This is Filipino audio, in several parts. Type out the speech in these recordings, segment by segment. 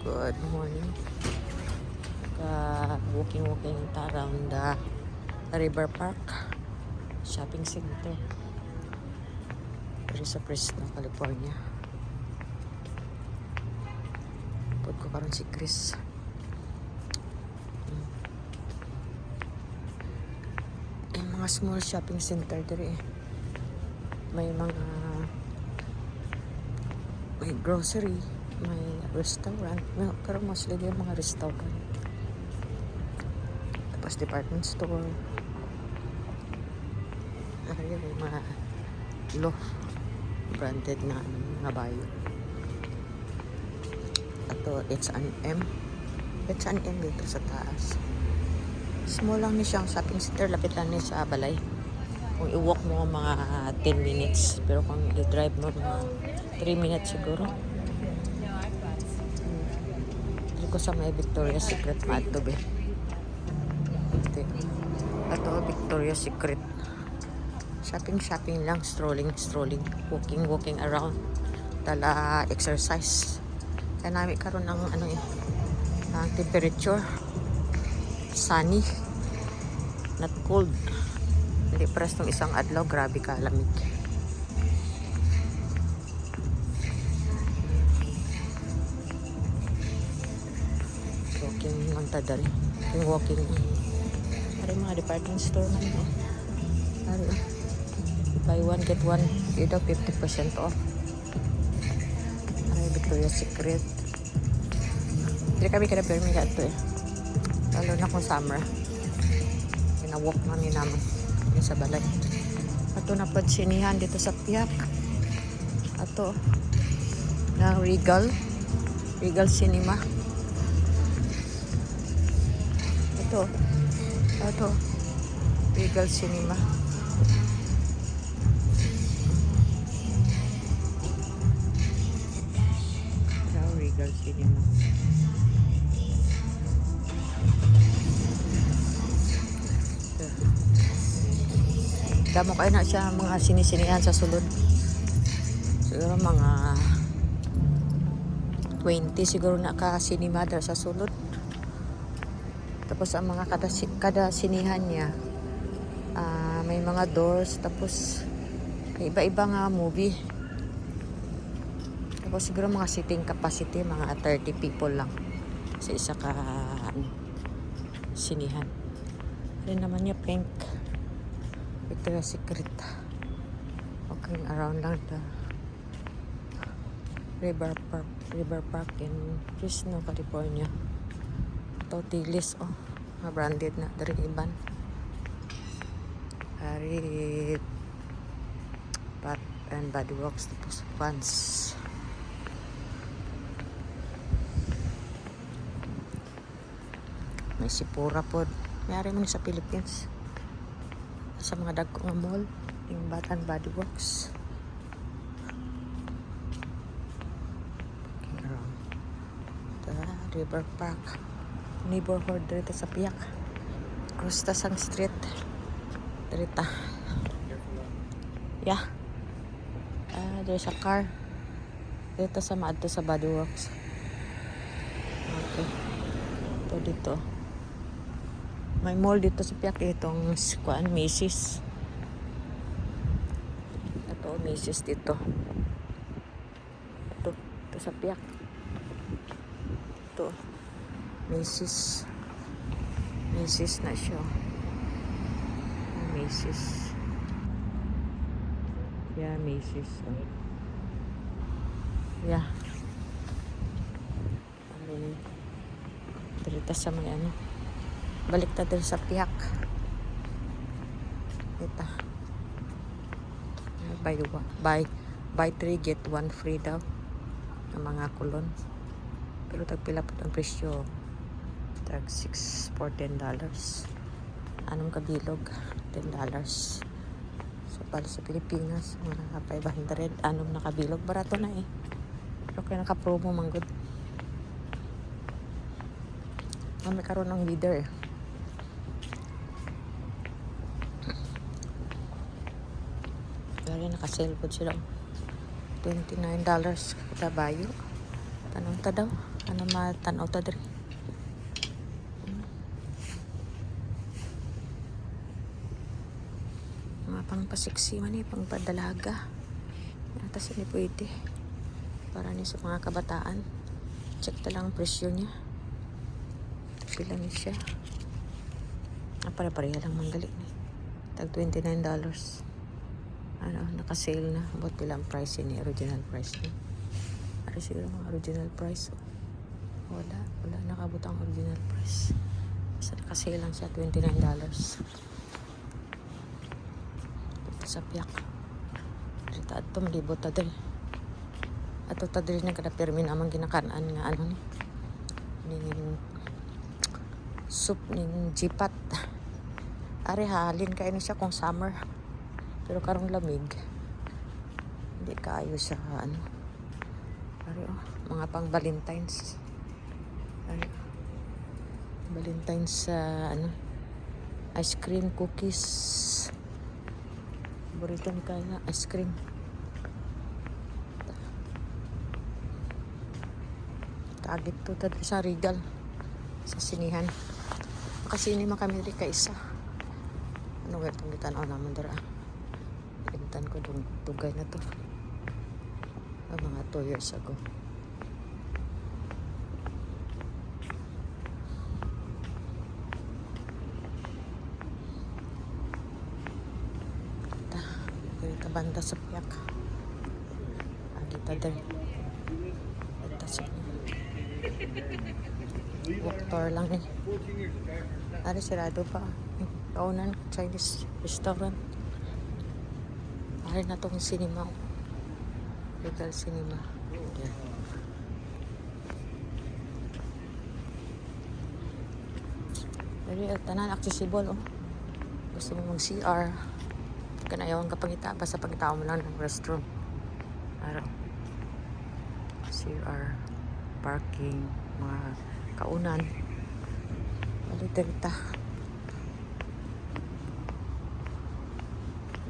Good morning. Walking around the River Park Shopping Center. Pero sa Fresno, California. Pud ko karon si Chris. Yung mga small shopping center diri. May grocery, may restaurant, pero mostly yung mga restaurant. Tapos department store. Ayun, may mga low branded na mga bayo. Ito, H&M dito sa taas. Small lang ni siyang shopping center, lapit lang ni sa balay. Kung i-walk mo mga 10 minutes, pero kung i-drive mo mga 3 minutes siguro. Dito ko sa may Victoria's Secret maato be. Ito, Victoria's Secret. Shopping lang, strolling, walking around. Tala exercise. Kaya namin karon ng ang temperature. Sunny. Not cold. Hindi pares nung isang adlaw, grabe kalamig. Walking lang tadal. Walking. Hari mga department store na yun. Hari. Buy one, get one. Yun daw 50% off. Hari, Victoria's Secret. Hindi kami permi ka ito eh. Lalo na kung summer. Walk namin naman sa balay. Ato na padsinihan dito sa Piak. Ato na Regal Cinema. Ito Regal Cinema. Regal Cinema. Damo kayo na siya mga sinisinihan sa sulod. Siguro mga 20 siguro na ka-cinema dar sa sulod. Tapos ang mga kada sinihan niya may mga doors, tapos may iba-iba nga movie. Tapos siguro mga seating capacity mga 30 people lang sa isa ka sinihan. Rin naman niya pink Victoria's Secret. Walking around lang the River Park in Fresno, California. Ito Tilis, mga branded na dari iban. Hari Bath and Body Works, tapos Vans. May Sipura pod. Mayari mo sa Philippines. Sa mga dagkong mall, yung Bath and Body Works. The River Park neighborhood dito sa Piak. Crustasang Street. Dito. Yeah. There's a car. Dito sa maadto sa Body Works. Okay. Ito dito. May mall dito sa Piak, itong Macy's. Ito, Macy's dito. Ito sa Piak. Ito, Macy's na siya. Macy's. Yeah, Macy's. Yeah. Dito sa may balik na din sa Piak. Ito. Buy 3 get 1 free daw. Ang mga kulon. Pero tagpila po ang presyo. Tag 6 for $10. Anong kabilog? $10. So para sa Pilipinas, mga 500. Anong nakabilog? Barato na eh. Pero kaya naka-promo man good. May karoon ng leader eh. Kaya naka-sale po sila. $29 kada bayo. Tanong ta daw. Ano matanaw ta diri. Mga pangpasiksi man pang padalaga. Atas hindi pwede. Para ni sa mga kabataan. Check ta lang ang presyo niya. Pila ni siya. Pare-pareha lang manggali ni. Tag $29. Ano, naka-sale na. About pila ang price ni original price ni. Ano siguro mga original price. Wala nakabot ang original price. Basta naka-sale lang siya $29. Sa piyak. Dito ato malibot ta diri. Ato ta diri na kada permi namang ginakanaan nga ano ni. Ning soup ning jipat. Ari halin kay ni siya kung summer. Pero karong lamig. Hindi kaayo sa ano. Ari mga pang Valentine's. Ari. Valentine's ano. Ice cream, cookies. Paborito ni Kaya, ice cream. Tagit to sa Regal. Sa sinihan. Makasini man kami rin kaisa. Ano nga itong gitanaw naman dara. Pintan ko dong tugay na to. Mga 2 years ago. Kita banda sa piyak. Kita din. Kita sa walk tour lang eh. Ari sirado pa. Kaunan Chinese restaurant. Ari na tong cinema. Regal cinema. Yeah. Ari tanan accessible oh. Gusto mo mag CR. Kanayawan ka pangita basta pangita mo lang ng restroom. Araw. CR, parking, mga kaunan. Balita.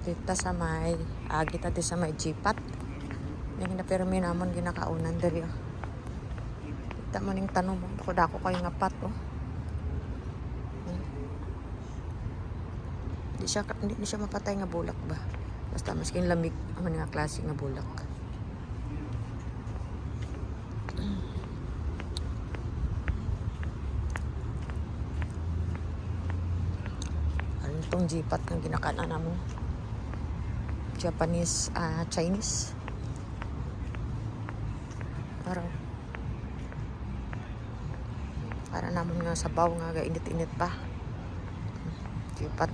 Dito sa may kita di sa may jipat. Yung napirmi namon ginakaunan dali oh. Kita mo ning tanong mo. Dako kayo nga pat oh. Hindi siya mapatay nga bulak ba? Basta maskin lamig ang nga klase nga bulak. Ano itong jipat nga ginakanan namin? Japanese, Chinese. Para naman nga sabaw nga init-init pa. Jipat.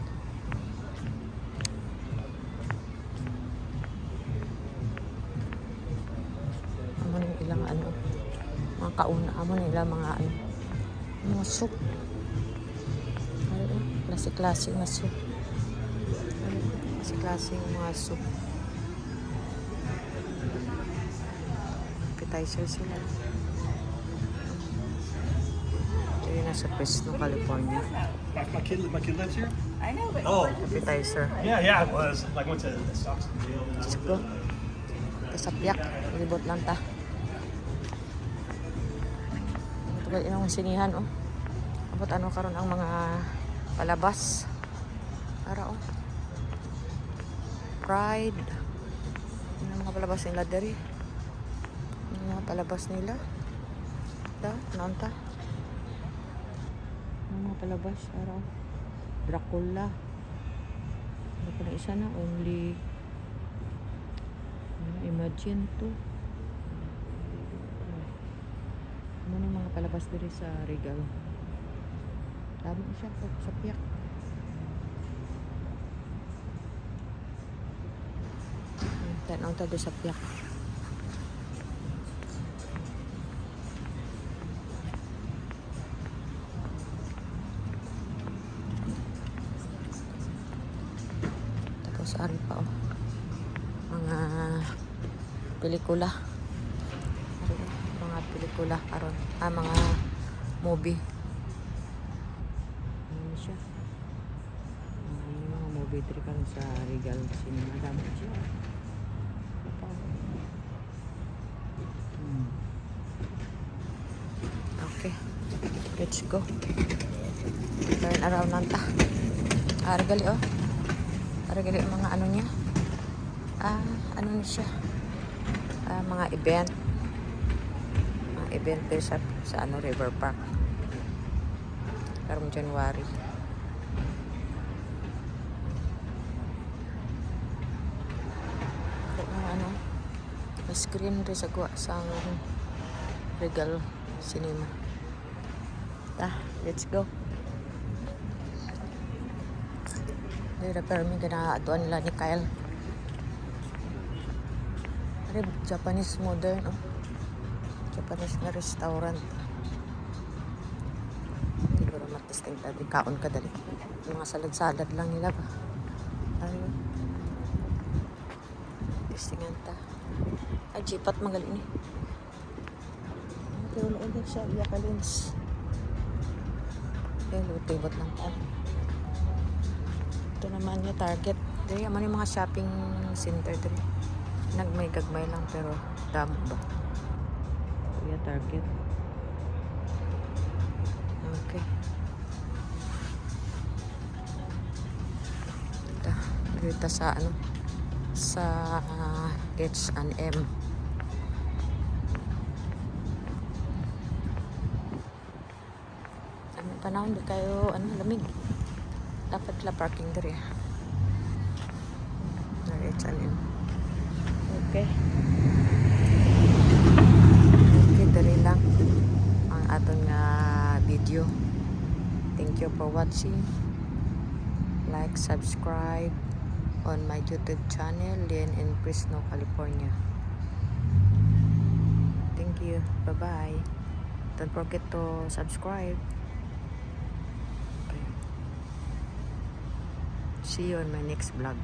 Ilang ano mga kauna amo nila mga soup klase nga soup klase mga soup appetizer sila yun nasa Fresno, California. My kid lives here. I know, but Appetizer Yeah, it was. Like went to the stocks. let's go kasapyak libot lang ta. Inong sinihan oh. Abot ano karon ang mga palabas. Ara oh. Pride. Yung mga palabas nila diri. Yung mga palabas nila. Nanta. Yung mga palabas ara. Dracula. Ano pa na isa na only Imagine to. Ano yung mga palabas diri sa Regal. Tama siya sa piyak. Tanaw ta do sa piyak. Tapos ari pa oh. Mga pelikula. Pelikula karon mga movie ano siya mga movie diri karon sa Regal Cinema damo siya Okay. Let's go. Turn around nanta. Aragali oh. Aragali ang mga ano niya. Ano na siya? Mga event. Mga event there sa ano, River Park. Karong January. Ano, screen rin sa guwa sa Regal Cinema. Let's go. Dito pero may ganaatuan nila ni Kyle. Japanese modern, oh. Japanese na restaurant. Siguro matesting tayo. Kaon ka dali. Yung mga salad-salad lang nila ba? Ayun. Testingan ta. Jipat magaling ni. Pero ulit siya. Iya ka lens. Lutibot lang ta. Ito naman yung Target. Dito naman yung mga shopping center dito. Nagmay-gagmay lang pero damo ba? Kuya Target. Okay. Dito sa ano? Sa H&M. Ano panahon di kayo lamig. Dapat la parking diri. H&M. Okay. Okay, dali lang ang atong video. Thank you for watching. Like, subscribe on my YouTube channel, Lynn in Fresno, California. Thank you. Bye-bye. Don't forget to subscribe. Okay. See you on my next vlog.